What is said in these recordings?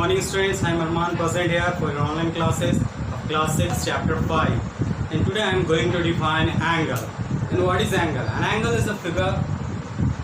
morning students, I am Arman present here for your online classes of class 6 chapter 5, and today I am going to define angle. And what is angle? An angle is a figure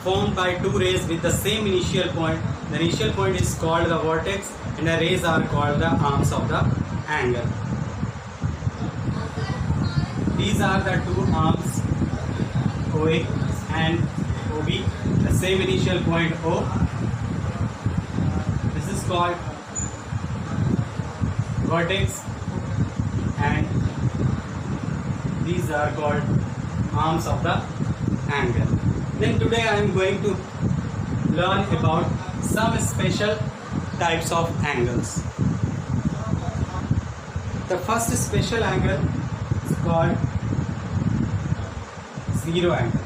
formed by two rays with the same initial point. The initial point is called the vertex and the rays are called the arms of the angle. These are the two arms OA and OB, the same initial point O. This is called vertex and these are called arms of the angle. Then today I am going to learn about some special types of angles. The first special angle is called zero angle.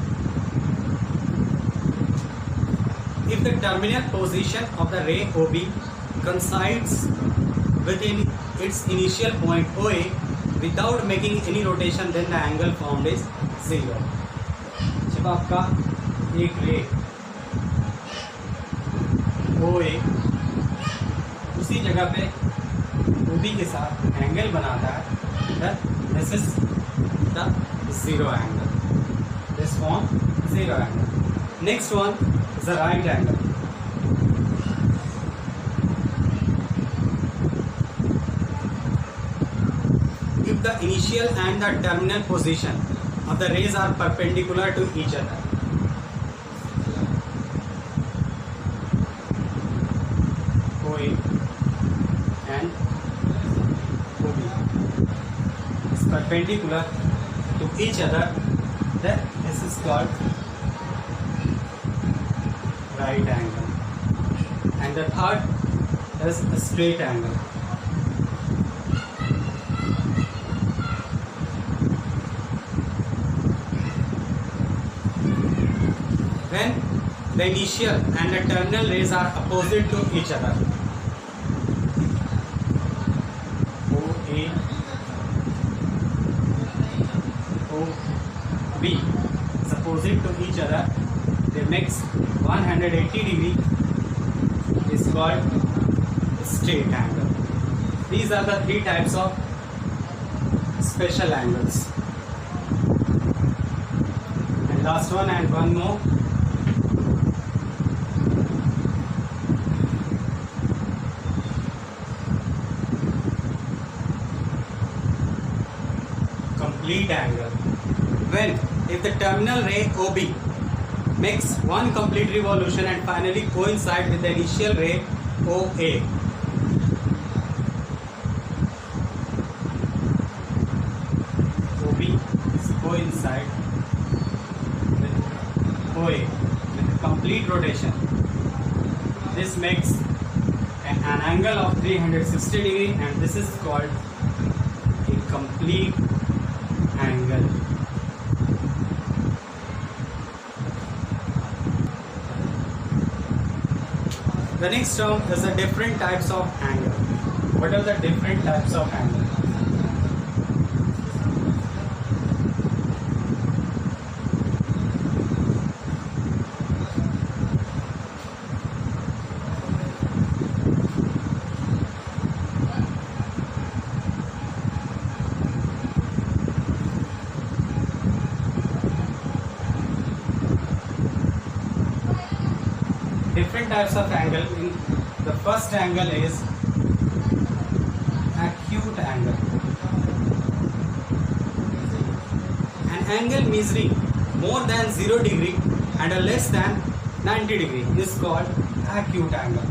If the terminal position of the ray OB coincides within its initial point OA without making any rotation, then the angle formed is zero. जब आपका एक रे OA उसी जगह पे OB के साथ angle बनाता है, then this is the zero angle. This form zero angle. Next one is the right angle. If the initial and the terminal position of the rays are perpendicular to each other, OA and OB is perpendicular to each other, then this is called right angle. And the third is a straight angle. When the initial and the terminal rays are opposite to each other, OA, OB is opposite to each other, they mix 180 degree, is called straight angle. These are the three types of special angles. And last one and one more. Complete angle. When if the terminal ray OB makes one complete revolution and finally coincide with the initial ray OA, OB is coincide with OA with complete rotation. This makes an angle of 360 degree and this is called a complete angle. The next term is the different types of angle. What are the different types of angle? Different types of angle. The first angle is acute angle. An angle measuring more than 0 degree and a less than 90 degree is called acute angle.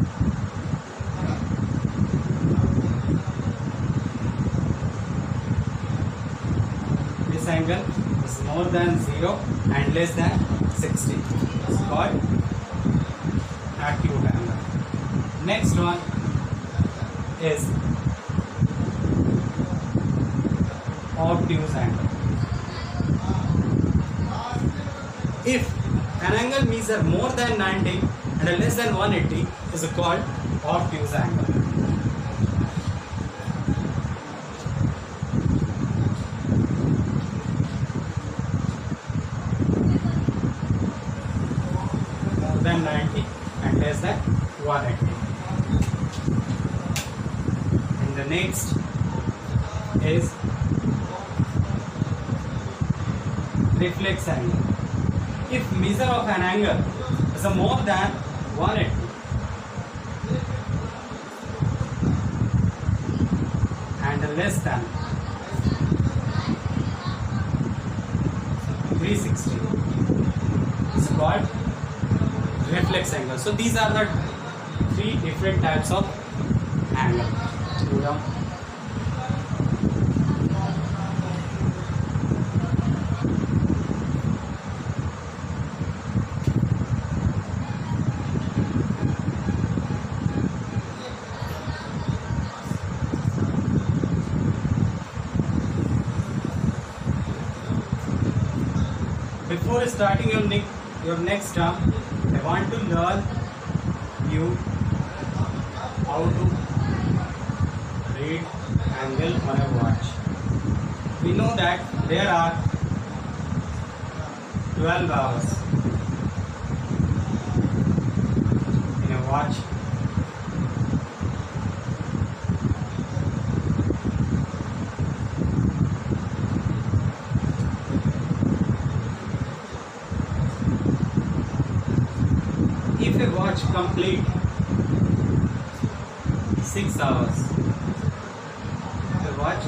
This angle is more than 0 and less than 60. It's called acute angle. Next one is obtuse angle. If an angle measures more than 90 and less than 180 is called obtuse angle. More than 90 and less than 180. next is reflex angle. If measure of an angle is more than 180 and less than 360, it's called reflex angle. So these are the three different types of angle. Before starting your next term, I want to learn you how to read angle on a watch. We know that there are 12 hours in a watch. If a watch complete 6 hours,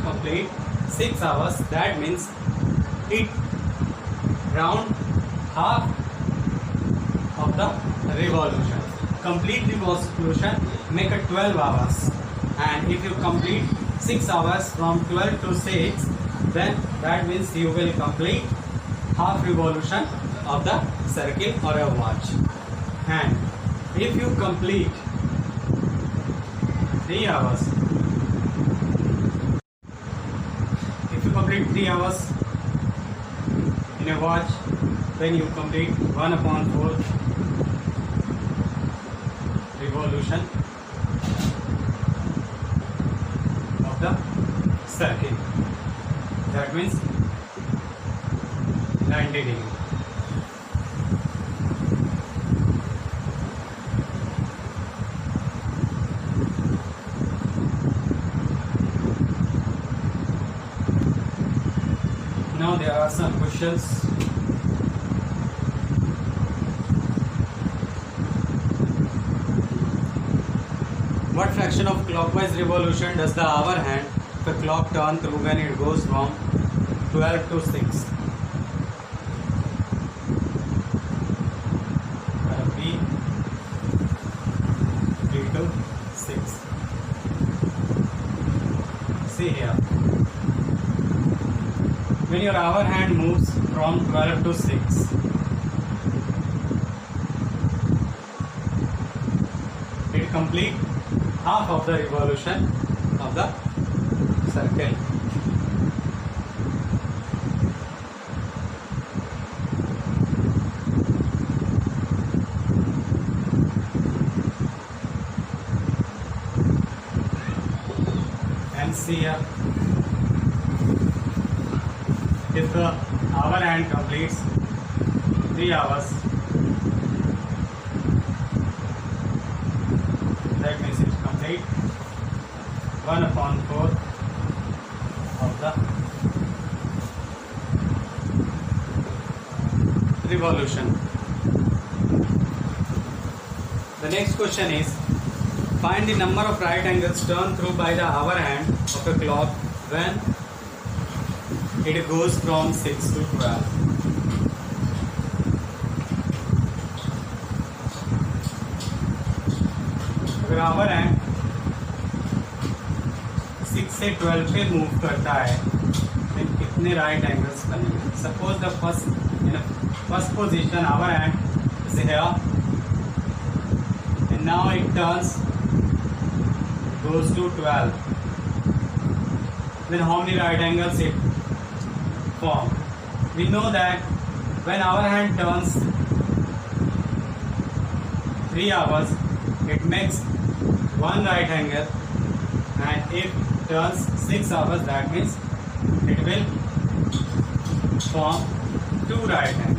complete 6 hours, that means it round half of the revolution. Complete revolution make a 12 hours, and if you complete 6 hours from 12 to 6, then that means you will complete half revolution of the circle or a watch. And if you complete 3 hours, in a watch, then you complete 1/4 revolution of the circle. That means 90 degrees. Now there are some questions. What fraction of clockwise revolution does the hour hand of a clock turn through when it goes from 12 to 6? B 3 to 6. See here. When your hour hand moves from 12 to 6, it completes half of the revolution of the circle. And see here. If the hour hand completes 3 hours, that means it complete 1/4 of the revolution. The next question is, find the number of right angles turned through by the hour hand of a clock when it goes from 6 to 12. अगर our hand 6 से 12 पे move करता है तो कितने right angles बनेंगे? Suppose the first position our hand is here and now it turns goes to 12. Then how many right angles it form? We know that when our hand turns 3 hours, it makes one right angle, and if turns 6 hours, that means it will form 2 right angles.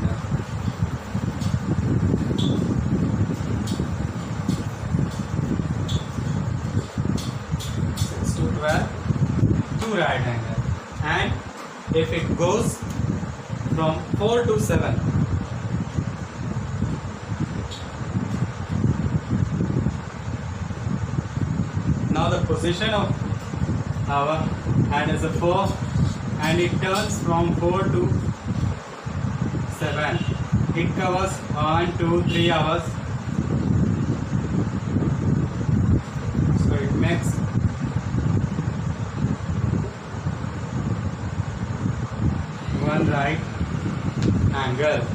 12, 2 right angle. And if it goes from 4 to 7, now the position of our hand is a 4 and it turns from 4 to 7. It covers 1, 2, 3 hours. So it makes one right angle.